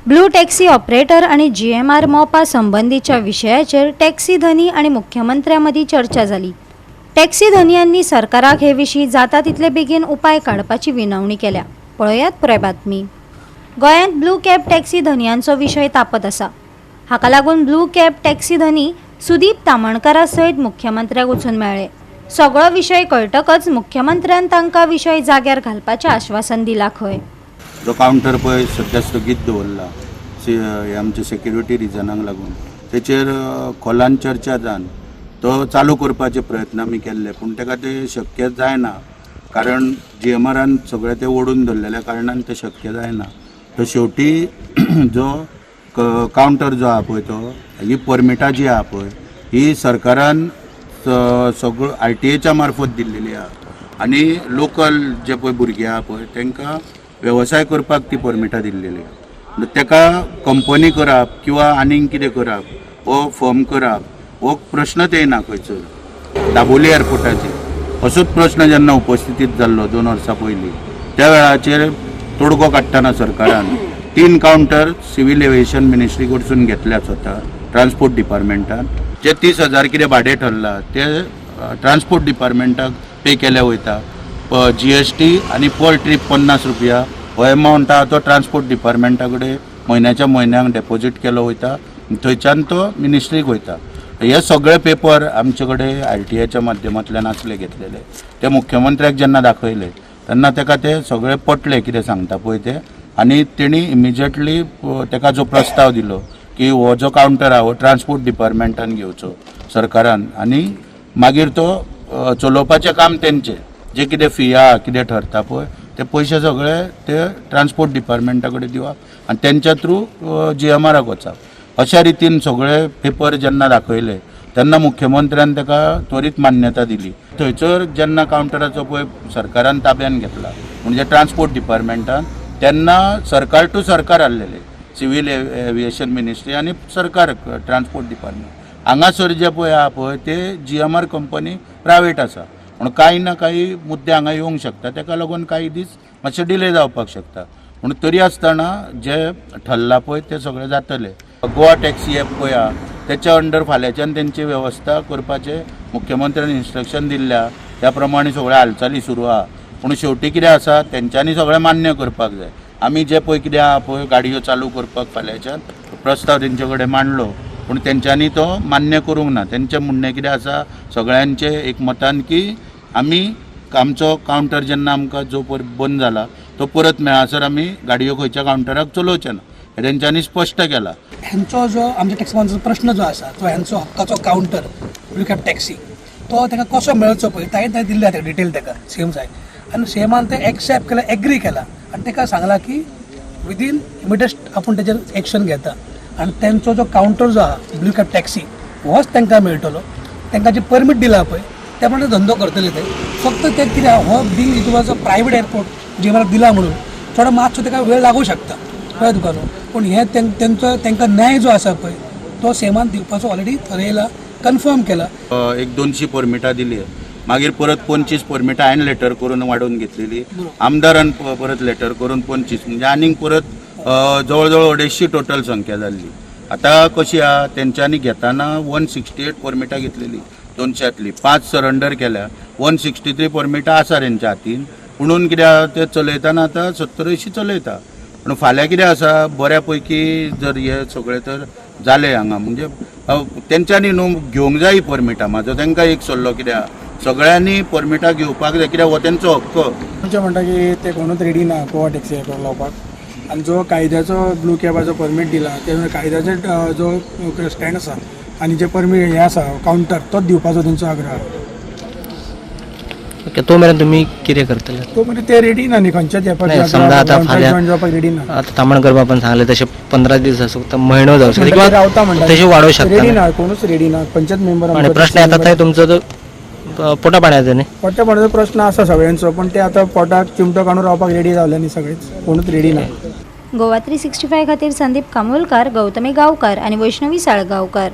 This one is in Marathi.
ब्लू टॅक्सी ऑपरेटर आणि GMR मोपा संबंधीच्या विशयाचेर टॅक्सी धनी आणि मुख्यमंत्र्यां चर्चा जाली। टॅक्सी धनियांनी सरकाराक हे विशीं जाता तितले बेगीन उपाय काडपाची विनवणी केल्या। पळयात पुराय बातमी। गोंयांत ब्लू कॅब टॅक्सी धनियांचो विशय तापत आसा। हाका लागून ब्लू कॅब टॅक्सी धनी सुदीप तामणकारा सयत मुख्यमंत्र्याक वचून मेळ्ळे। सगळो विशय कळटकच मुख्यमंत्र्यान तांकां विशय जाग्यार घालपाचें आश्वासन दिलां। खंय जो कावंटर पळय सध्या स्थगीत दवरला आमच्या सिक्युरिटी रिजनाक लागून तेचेर खोलान चर्चा जावन तो चालू करपाचे प्रयत्न आमी केल्ले, पूण ताका ते शक्य जायना, कारण GMRन सगळें ते ओडून धरलेल्या कारणान ते शक्य जायना। तो शेवटी जो कावंटर जो आहा पळय तो ही परमिटां जी आहा पळय ही सरकारान सगळो RTAच्या मार्फत दिल्लेली आहा आनी लोकल जे पळय भुरगे आहा पळय तांकां वेवसाय करपाक ती परमिटां दिल्लेली आहा। ताका कंपनी करप किंवा आनीक कितें करप हो फर्म करप हो प्रश्नच येना खंयचो। दाबोली एअरपोर्टाचेर असोच प्रश्न जेन्ना उपस्थितीत जाल्लो 2 वर्सां पयलीं, त्या वेळाचेर तोडगो काडटना सरकारान 3 कावंटर सिव्हिल एविएशन मिनिस्ट्री कडसून घेतल्या स्वता ट्रान्सपोर्ट डिपार्टमेंटान। जे 30,000 कितें भाडें ठरलां ते ट्रान्सपोर्ट डिपार्टमेंटाक पे केले वयता। GST आनी पर ट्रीप 50 रुपया हो एमावंट आहा तो ट्रान्सपोर्ट डिपार्टमेंटा कडेन म्हयन्याच्या म्हयन्याक डेपॉझिट केलो वयता, थंयच्यान तो मिनिस्ट्रीक वयता। हे सगळे पेपर आमचे कडेन RTAच्या माध्यमांतल्यान आसले घेतलेले, ते मुख्यमंत्र्याक जेन्ना दाखयले तेन्ना ताका ते सगळे पटले कितें सांगता पळय ते, आनी तेणी इमिजिएटली ताका जो प्रस्ताव दिलो की हो जो कावंटर आहा हो ट्रान्सपोर्ट डिपार्टमेंटान घेवचो सरकारान, आनी मागीर तो चलोवपाचें काम तेंचें, जे कितें फी आहा कितें ठरता पळय ते पयशे सगळे ते ट्रान्सपोर्ट डिपार्टमेंटा कडेन दिवप आनी तेंच्या थ्रू GMRक वचप। अशा रितीन सगळे पेपर जेन्ना दाखयले तेन्ना मुख्यमंत्र्यान ताका त्वरीत मान्यता दिली। थंयसर जेन्ना कावंटराचो पळय सरकारान ताब्यान घेतला म्हणजे ट्रान्सपोर्ट डिपार्टमेंटान, तेन्ना सरकार टू सरकार आसलेले, सिव्हिल एविएशन मिनिस्ट्री आनी सरकार ट्रान्सपोर्ट डिपार्टमेंट। हांगासर जे पळय आहा पळय ते GMR कंपनी प्रायवेट आसा, पूण काही ना काही मुद्दे हांगा येवंक शकता, ताका लागून काही दीस मातशे डिले जावपाक शकता। पूण तरी आसतना जे ठरलां पळय ते सगळे जातले। गोवा टॅक्सी ॲप पळय आहा त्याच्या अंडर फाल्यांच्यान तेंची वेवस्था करपाचे मुख्यमंत्र्यान इन्स्ट्रक्शन दिल्ल्या, त्या प्रमाणे सगळ्या हालचाली सुरू आहा। पूण शेवटी कितें आसा तेंच्यांनी सगळें मान्य करपाक जाय। आमी जे पळय कितें आहा पळय गाडयो चालू करपाक फाल्यांच्यान प्रस्ताव तेंचे कडेन मांडलो, पूण तेंच्यांनी तो मान्य करूंक ना। तेंचें म्हणणें कितें आसा सगळ्यांचें एकमतान की आमी आमचो कावंटर जेन्ना आमकां जो बंद जाला तो परत मेळासर आमी गाडयो खंयच्या कावंटराक चलोवचे ना, हें तेंच्यांनी स्पश्ट केलां। ह्यांचो जो आमच्या टॅक्सीमानचो प्रश्न जो आसा तो ह्यांचो हक्काचो कावंटर ब्लू कॅब टॅक्सी तो ताका कसो मेळचो पळय ताणें दिल्ले ताका डिटेल ताका CM साहेब, आनी CMान ते एक्सेप्ट केला, एग्री केला आनी ताका सांगला की विदीन इमिडिएट आपूण तेजेर एक्शन घेता आनी तेंचो जो कावंटर जो आहा ब्लू कॅब टॅक्सी होच तांकां मेळटलो। तांकां जी परमीट दिला पळय त्या प्रमाणे धंदो करतले ते। फक्त ते कितें हो बींग हितूचो प्रायवेट एअरपोर्ट GMRक दिला म्हणून थोडो मातसो ताका वेळ लागूं शकता कळ्ळें तुका न्हू, पूण हे तांकां न्याय जो आसा पळय तो CMान दिवपाचो ऑलरेडी थरयला, कन्फर्म केला। 100-200 परमिटां दिली, मागीर परत 25 परमिटां हांवें लेटर करून वाडोवन घेतलेली, आमदारान परत लेटर करून 25 म्हणजे आनीक परत जवळ जवळ 250 टोटल संख्या जाल्ली। आतां कशी आहा तेंच्यांनी घेताना 168 परमिटां घेतलेली 200तली, 5 सरेंडर केल्या, 163 परमिटां आसा तेंच्या हातीन, म्हणून कितें आहा ते चलयतना आतां 70-80 चलयता। पूण फाल्यां कितें आसा बऱ्या पैकी जर हे सगळें तर जालें हांगा म्हणजे तेंच्यांनी न्हू घेवंक जाय परमिटां। म्हाजो तांकां एक सल्लो कितें आहा सगळ्यांनी परमिटां घेवपाक जाय, कित्याक हो तेंचो हक्क। म्हणजे म्हणटा की ते कोणूच रेडी ना गोवा टॅक्सी ॲपाक लावपाक, आनी जो कायद्याचो ब्लू कॅबाचो परमीट दिला ते कायद्याचो जो स्टँड आसा आनी जे परमीट हे आसा कावंटर तोच दिवपाचो तेंचो आग्रह आहा। ओके, तो मेरेन तुमी कितें करतले? तो म्हणजे ते रेडी ना न्ही खंयच्याच ॲपाक समजा आतां फाल्यां जॉइन जावपाक रेडी ना। आतां तामणकर बाबान सांगलें तशें 15 दीस आसूं शकता, म्हयनो जावं शकता ते रावता म्हणटा तशें वाडोवं शकता रेडी ना, कोणूच रेडी ना। पंचायत मेंबर आनी प्रश्न येता थंय तुमचो तो पोटा पाण्याचो न्ही, पोटा पाण्याचो प्रश्न आसा सगळ्यांचो, पण ते आतां पोटाक चिमटो काडून रावपाक रेडी जावले न्ही सगळेच, कोणूच रेडी ना। गोवा 365 खातीर संदीप कामोलकार, गौतमी गांवकार आणि वैष्णवी साळगांवकार।